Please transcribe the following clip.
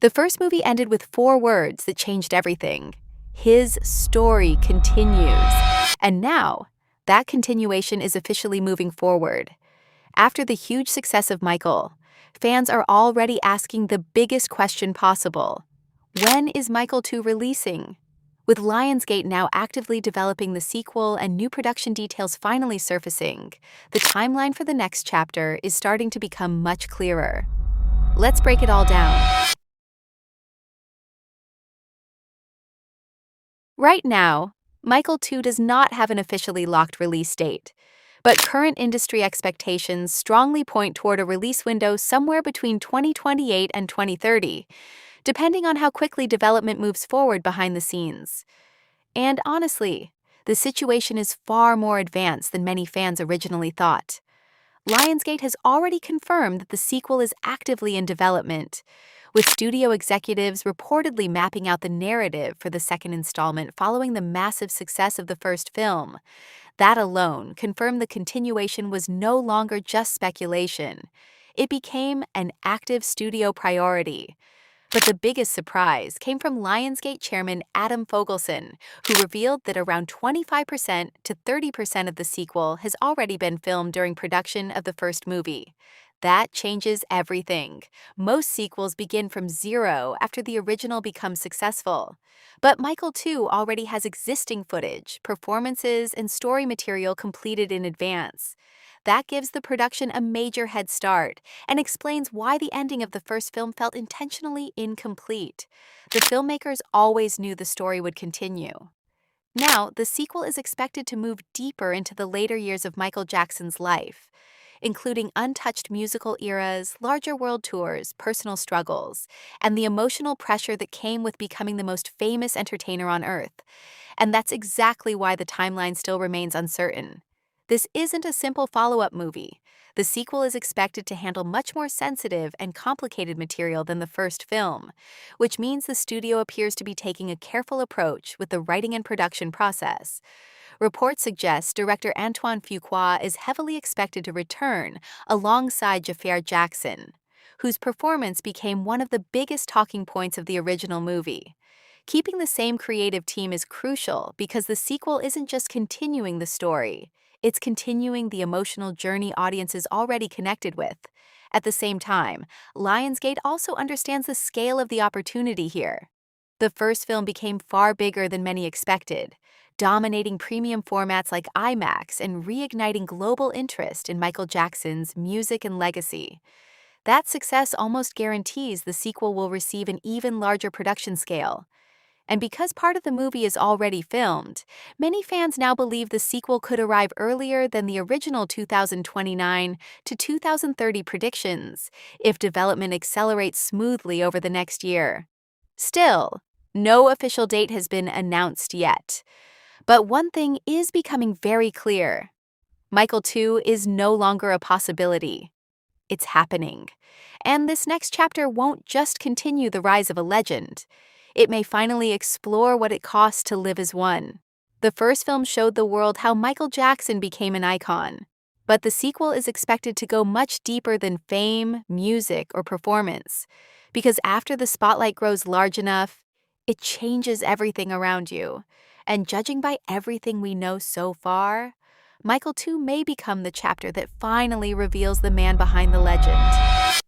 The first movie ended with 4 words that changed everything. His story continues. And now, that continuation is officially moving forward. After the huge success of Michael, fans are already asking the biggest question possible. When is Michael 2 releasing? With Lionsgate now actively developing the sequel and new production details finally surfacing, the timeline for the next chapter is starting to become much clearer. Let's break it all down. Right now, Michael 2 does not have an officially locked release date, but current industry expectations strongly point toward a release window somewhere between 2028 and 2030, depending on how quickly development moves forward behind the scenes. And honestly, the situation is far more advanced than many fans originally thought. Lionsgate has already confirmed that the sequel is actively in development, with studio executives reportedly mapping out the narrative for the second installment following the massive success of the first film. That alone confirmed the continuation was no longer just speculation. It became an active studio priority. But the biggest surprise came from Lionsgate chairman Adam Fogelson, who revealed that around 25% to 30% of the sequel has already been filmed during production of the first movie. That changes everything. Most sequels begin from zero after the original becomes successful. But Michael 2 already has existing footage, performances, and story material completed in advance. That gives the production a major head start and explains why the ending of the first film felt intentionally incomplete. The filmmakers always knew the story would continue. Now, the sequel is expected to move deeper into the later years of Michael Jackson's life, including untouched musical eras, larger world tours, personal struggles, and the emotional pressure that came with becoming the most famous entertainer on Earth. And that's exactly why the timeline still remains uncertain. This isn't a simple follow-up movie. The sequel is expected to handle much more sensitive and complicated material than the first film, which means the studio appears to be taking a careful approach with the writing and production process. Reports suggest director Antoine Fuqua is heavily expected to return alongside Jaafar Jackson, whose performance became one of the biggest talking points of the original movie. Keeping the same creative team is crucial because the sequel isn't just continuing the story, it's continuing the emotional journey audiences already connected with. At the same time, Lionsgate also understands the scale of the opportunity here. The first film became far bigger than many expected, dominating premium formats like IMAX and reigniting global interest in Michael Jackson's music and legacy. That success almost guarantees the sequel will receive an even larger production scale. And because part of the movie is already filmed, many fans now believe the sequel could arrive earlier than the original 2029 to 2030 predictions if development accelerates smoothly over the next year. Still, no official date has been announced yet. But one thing is becoming very clear. Michael 2 is no longer a possibility. It's happening. And this next chapter won't just continue the rise of a legend. It may finally explore what it costs to live as one. The first film showed the world how Michael Jackson became an icon, but the sequel is expected to go much deeper than fame, music, or performance, because after the spotlight grows large enough, it changes everything around you. And judging by everything we know so far, Michael 2 may become the chapter that finally reveals the man behind the legend.